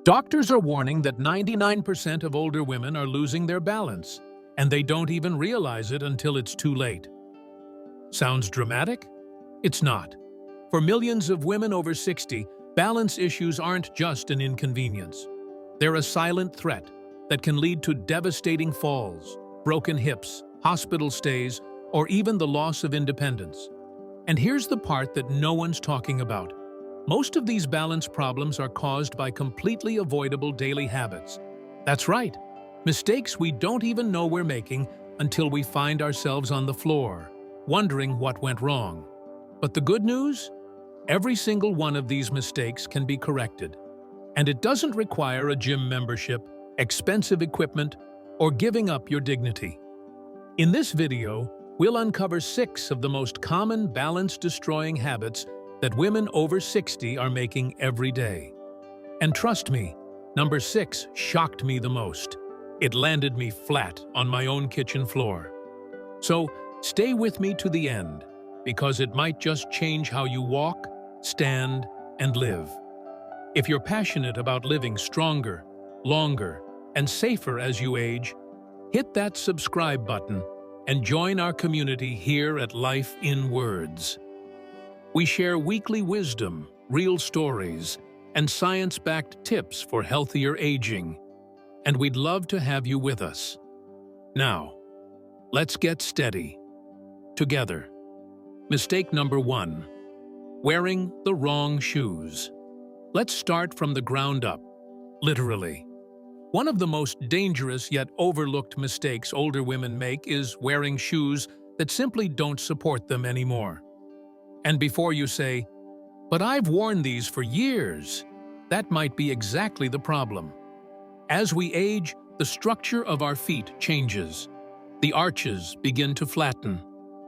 Doctors are warning that 99% of older women are losing their balance, and they don't even realize it until it's too late. Sounds dramatic? It's not. For millions of women over 60, balance issues aren't just an inconvenience. They're a silent threat that can lead to devastating falls, broken hips, hospital stays, or even the loss of independence. And here's the part that no one's talking about. Most of these balance problems are caused by completely avoidable daily habits. That's right, mistakes we don't even know we're making until we find ourselves on the floor, wondering what went wrong. But the good news? Every single one of these mistakes can be corrected. And it doesn't require a gym membership, expensive equipment, or giving up your dignity. In this video, we'll uncover 6 of the most common balance-destroying habits that women over 60 are making every day. And trust me, number 6 shocked me the most. It landed me flat on my own kitchen floor. So stay with me to the end, because it might just change how you walk, stand, and live. If you're passionate about living stronger, longer, and safer as you age, hit that subscribe button and join our community here at Life in Words. We share weekly wisdom, real stories, and science-backed tips for healthier aging, and we'd love to have you with us. Now, let's get steady. Together. Mistake number 1. Wearing the wrong shoes. Let's start from the ground up, literally. One of the most dangerous yet overlooked mistakes older women make is wearing shoes that simply don't support them anymore. And before you say, "But I've worn these for years," that might be exactly the problem. As we age, the structure of our feet changes. The arches begin to flatten.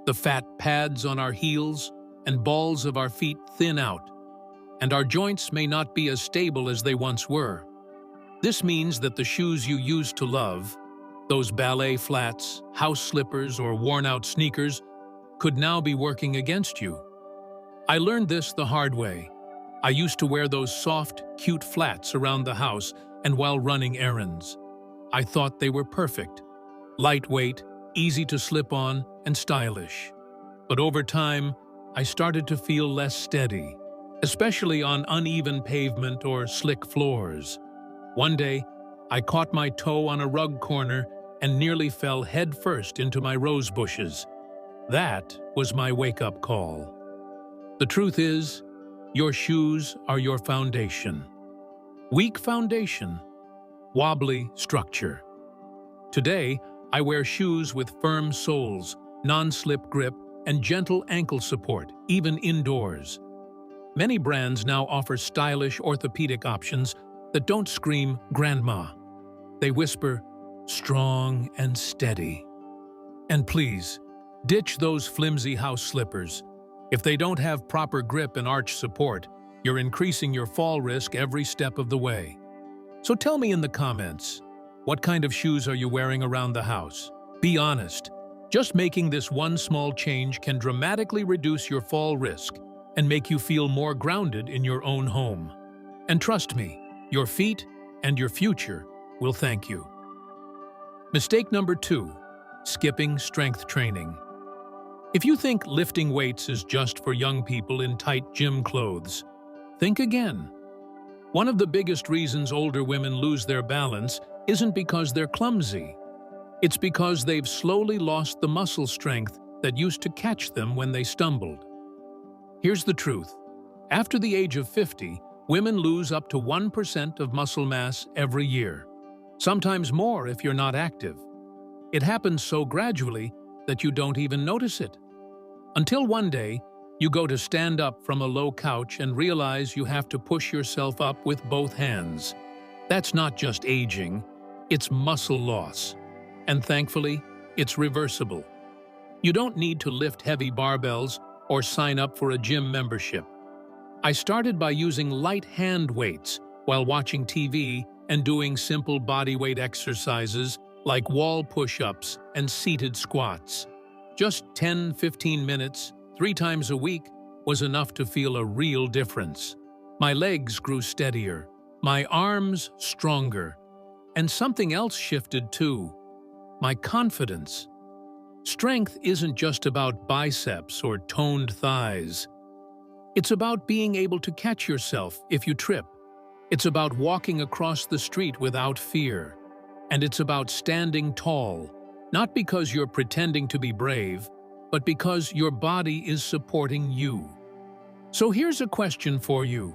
The fat pads on our heels and balls of our feet thin out, and our joints may not be as stable as they once were. This means that the shoes you used to love, those ballet flats, house slippers, or worn-out sneakers, could now be working against you. I learned this the hard way. I used to wear those soft, cute flats around the house and while running errands. I thought they were perfect, lightweight, easy to slip on, and stylish. But over time, I started to feel less steady, especially on uneven pavement or slick floors. One day, I caught my toe on a rug corner and nearly fell headfirst into my rose bushes. That was my wake-up call. The truth is, your shoes are your foundation. Weak foundation, wobbly structure. Today, I wear shoes with firm soles, non-slip grip, and gentle ankle support, even indoors. Many brands now offer stylish orthopedic options that don't scream grandma. They whisper, strong and steady. And please, ditch those flimsy house slippers. If they don't have proper grip and arch support, you're increasing your fall risk every step of the way. So tell me in the comments, what kind of shoes are you wearing around the house? Be honest. Just making this one small change can dramatically reduce your fall risk and make you feel more grounded in your own home. And trust me, your feet and your future will thank you. Mistake number 2, skipping strength training. If you think lifting weights is just for young people in tight gym clothes, think again. One of the biggest reasons older women lose their balance isn't because they're clumsy. It's because they've slowly lost the muscle strength that used to catch them when they stumbled. Here's the truth. After the age of 50, women lose up to 1% of muscle mass every year, sometimes more if you're not active. It happens so gradually that you don't even notice it. Until one day, you go to stand up from a low couch and realize you have to push yourself up with both hands. That's not just aging, it's muscle loss. And thankfully, it's reversible. You don't need to lift heavy barbells or sign up for a gym membership. I started by using light hand weights while watching TV and doing simple bodyweight exercises like wall push-ups and seated squats. Just 10-15 minutes, 3 times a week, was enough to feel a real difference. My legs grew steadier, My arms stronger. And something else shifted too. My confidence. Strength isn't just about biceps or toned thighs. It's about being able to catch yourself if you trip. It's about walking across the street without fear. And it's about standing tall, not because you're pretending to be brave, but because your body is supporting you. So here's a question for you.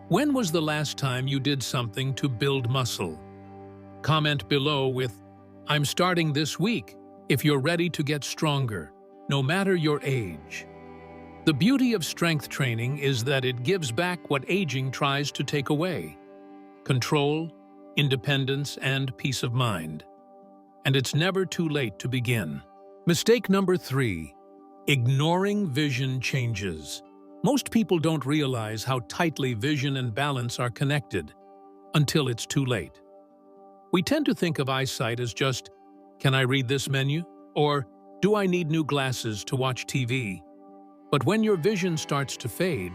When was the last time you did something to build muscle? Comment below with, "I'm starting this week," if you're ready to get stronger, no matter your age. The beauty of strength training is that it gives back what aging tries to take away: control, independence, and peace of mind. And it's never too late to begin. Mistake number 3. Ignoring vision changes. Most people don't realize how tightly vision and balance are connected until it's too late. We tend to think of eyesight as just, "Can I read this menu?" or "Do I need new glasses to watch TV?" But when your vision starts to fade,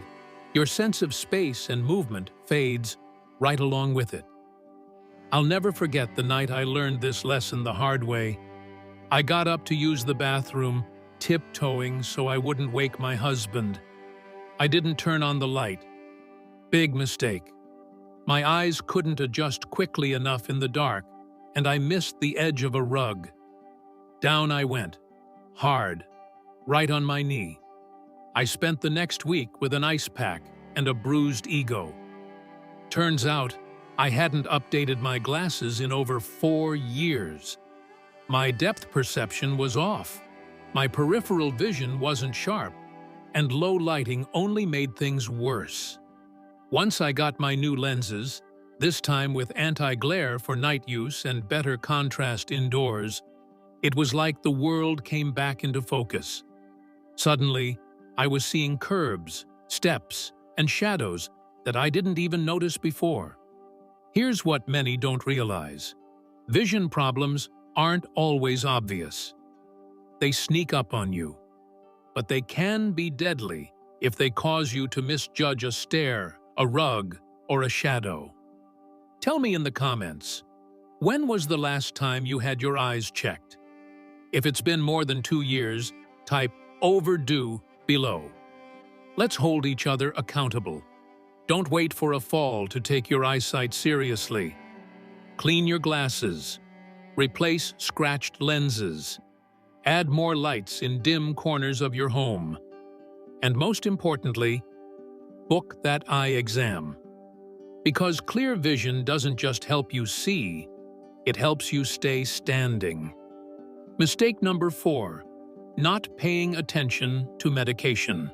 your sense of space and movement fades right along with it. I'll never forget the night I learned this lesson the hard way. I got up to use the bathroom, tiptoeing so I wouldn't wake my husband. I didn't turn on the light. Big mistake. My eyes couldn't adjust quickly enough in the dark, and I missed the edge of a rug. Down I went, hard, right on my knee. I spent the next week with an ice pack and a bruised ego. Turns out, I hadn't updated my glasses in over 4 years. My depth perception was off. My peripheral vision wasn't sharp, and low lighting only made things worse. Once I got my new lenses, this time with anti-glare for night use and better contrast indoors, it was like the world came back into focus. Suddenly, I was seeing curves, steps, and shadows that I didn't even notice before. Here's what many don't realize. Vision problems aren't always obvious. They sneak up on you. But they can be deadly if they cause you to misjudge a stair, a rug, or a shadow. Tell me in the comments, when was the last time you had your eyes checked? If it's been more than 2 years, type "overdue" below. Let's hold each other accountable. Don't wait for a fall to take your eyesight seriously. Clean your glasses. Replace scratched lenses. Add more lights in dim corners of your home. And most importantly, book that eye exam. Because clear vision doesn't just help you see, it helps you stay standing. Mistake number 4, not paying attention to medication.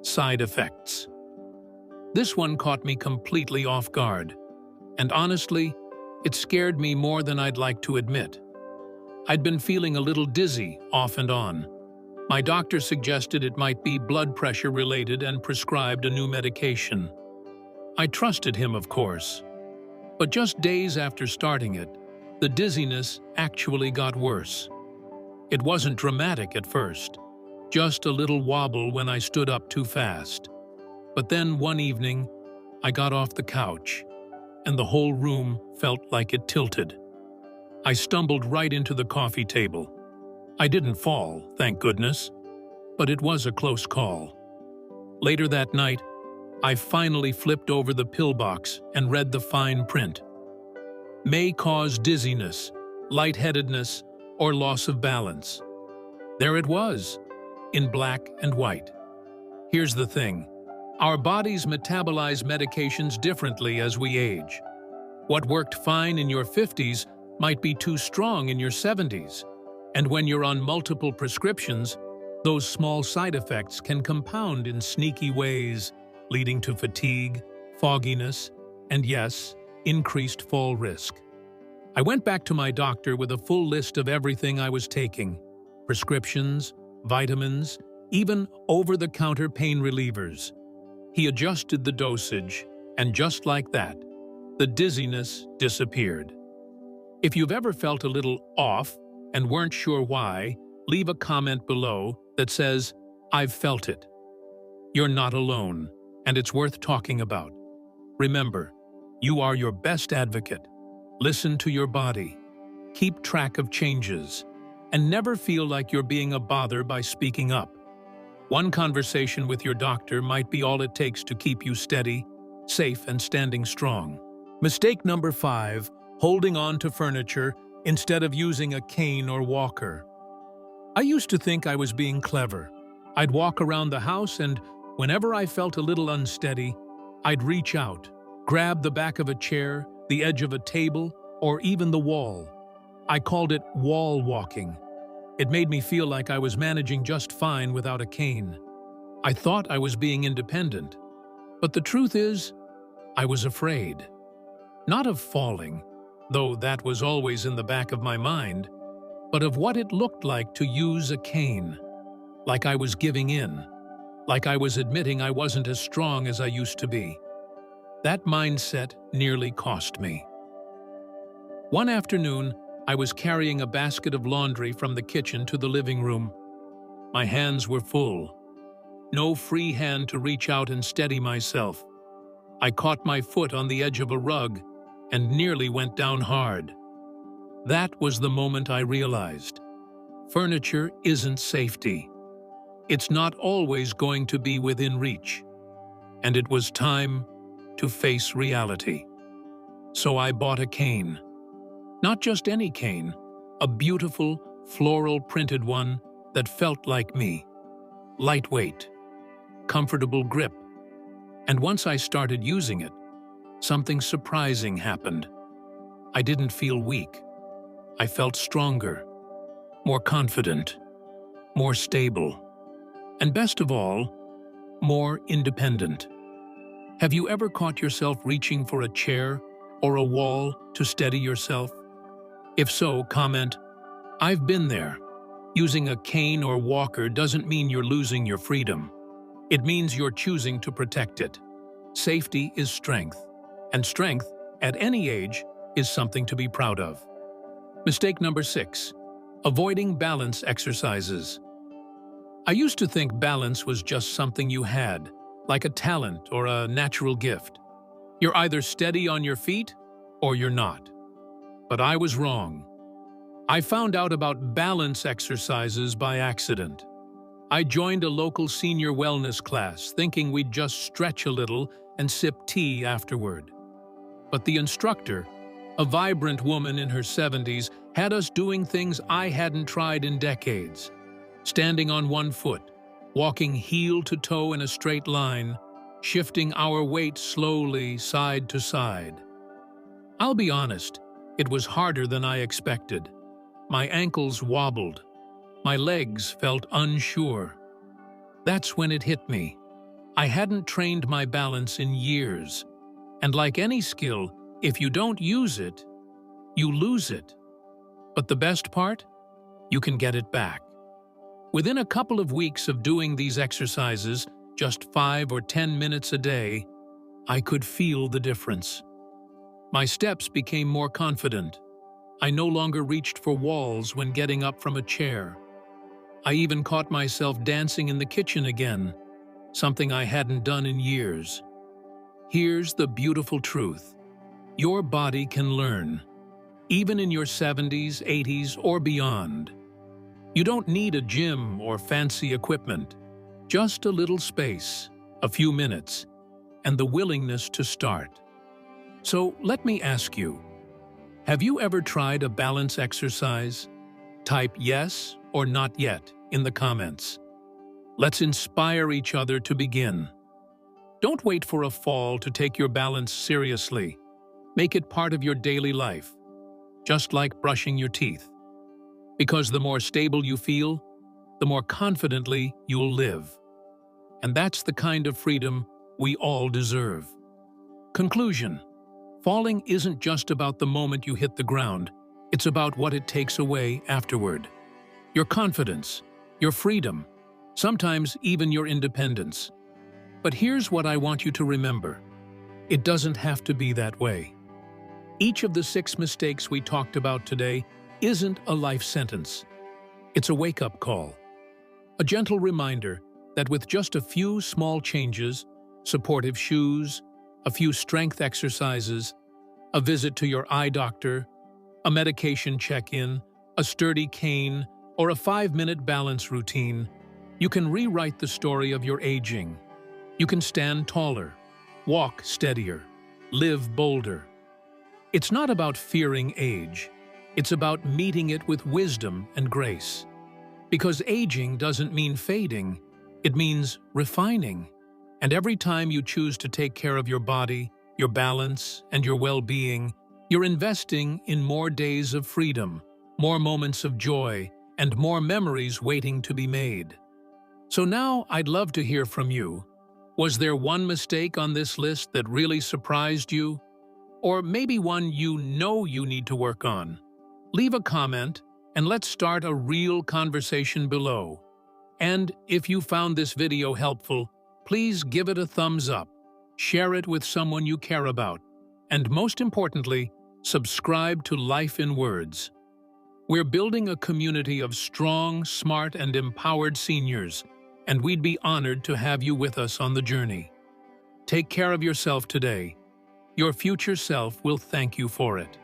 Side effects. This one caught me completely off guard. And honestly, it scared me more than I'd like to admit. I'd been feeling a little dizzy off and on. My doctor suggested it might be blood pressure related and prescribed a new medication. I trusted him, of course. But just days after starting it, the dizziness actually got worse. It wasn't dramatic at first, just a little wobble when I stood up too fast. But then one evening, I got off the couch, and the whole room felt like it tilted. I stumbled right into the coffee table. I didn't fall, thank goodness, but it was a close call. Later that night, I finally flipped over the pill box and read the fine print. May cause dizziness, lightheadedness, or loss of balance. There it was, in black and white. Here's the thing. Our bodies metabolize medications differently as we age. What worked fine in your 50s might be too strong in your 70s. And when you're on multiple prescriptions, those small side effects can compound in sneaky ways, leading to fatigue, fogginess, and yes, increased fall risk. I went back to my doctor with a full list of everything I was taking: prescriptions, vitamins, even over-the-counter pain relievers. He adjusted the dosage, and just like that, the dizziness disappeared. If you've ever felt a little off and weren't sure why, leave a comment below that says, "I've felt it." You're not alone, and it's worth talking about. Remember, You are your best advocate. Listen to your body. Keep track of changes. And never feel like you're being a bother by speaking up. One conversation with your doctor might be all it takes to keep you steady, safe, and standing strong. Mistake number 5, holding on to furniture instead of using a cane or walker. I used to think I was being clever. I'd walk around the house and, whenever I felt a little unsteady, I'd reach out, grab the back of a chair, the edge of a table, or even the wall. I called it wall walking. It made me feel like I was managing just fine without a cane. I thought I was being independent. But the truth is, I was afraid. Not of falling, though that was always in the back of my mind, but of what it looked like to use a cane. Like I was giving in. Like I was admitting I wasn't as strong as I used to be. That mindset nearly cost me. One afternoon, I was carrying a basket of laundry from the kitchen to the living room. My hands were full. No free hand to reach out and steady myself. I caught my foot on the edge of a rug and nearly went down hard. That was the moment I realized. Furniture isn't safety. It's not always going to be within reach. And it was time to face reality. So I bought a cane. Not just any cane, a beautiful, floral printed one that felt like me. Lightweight, comfortable grip. And once I started using it, something surprising happened. I didn't feel weak. I felt stronger, more confident, more stable, and best of all, more independent. Have you ever caught yourself reaching for a chair or a wall to steady yourself? If so, comment, "I've been there." Using a cane or walker doesn't mean you're losing your freedom. It means you're choosing to protect it. Safety is strength, and strength, at any age, is something to be proud of. Mistake number 6, avoiding balance exercises. I used to think balance was just something you had, like a talent or a natural gift. You're either steady on your feet or you're not. But I was wrong. I found out about balance exercises by accident. I joined a local senior wellness class thinking we'd just stretch a little and sip tea afterward. But the instructor, a vibrant woman in her 70s, had us doing things I hadn't tried in decades. Standing on one foot, walking heel to toe in a straight line, shifting our weight slowly side to side. I'll be honest, it was harder than I expected. My ankles wobbled. My legs felt unsure. That's when it hit me. I hadn't trained my balance in years. And like any skill, if you don't use it, you lose it. But the best part? You can get it back. Within a couple of weeks of doing these exercises, just 5 or 10 minutes a day, I could feel the difference. My steps became more confident. I no longer reached for walls when getting up from a chair. I even caught myself dancing in the kitchen again, something I hadn't done in years. Here's the beautiful truth. Your body can learn, even in your 70s, 80s, or beyond. You don't need a gym or fancy equipment, just a little space, a few minutes, and the willingness to start. So let me ask you, have you ever tried a balance exercise? Type yes or not yet in the comments. Let's inspire each other to begin. Don't wait for a fall to take your balance seriously. Make it part of your daily life, just like brushing your teeth. Because the more stable you feel, the more confidently you'll live. And that's the kind of freedom we all deserve. Conclusion. Falling isn't just about the moment you hit the ground, it's about what it takes away afterward. Your confidence, your freedom, sometimes even your independence. But here's what I want you to remember. It doesn't have to be that way. Each of the 6 mistakes we talked about today isn't a life sentence. It's a wake-up call. A gentle reminder that with just a few small changes, supportive shoes, a few strength exercises, a visit to your eye doctor, a medication check-in, a sturdy cane, or a 5-minute balance routine, you can rewrite the story of your aging. You can stand taller, walk steadier, live bolder. It's not about fearing age. It's about meeting it with wisdom and grace. Because aging doesn't mean fading, it means refining. And every time you choose to take care of your body, your balance, and your well-being, you're investing in more days of freedom, more moments of joy, and more memories waiting to be made. So now I'd love to hear from you. Was there one mistake on this list that really surprised you? Or maybe one you know you need to work on? Leave a comment and let's start a real conversation below. And if you found this video helpful, please give it a thumbs up, share it with someone you care about, and most importantly, subscribe to Life in Words. We're building a community of strong, smart, and empowered seniors, and we'd be honored to have you with us on the journey. Take care of yourself today. Your future self will thank you for it.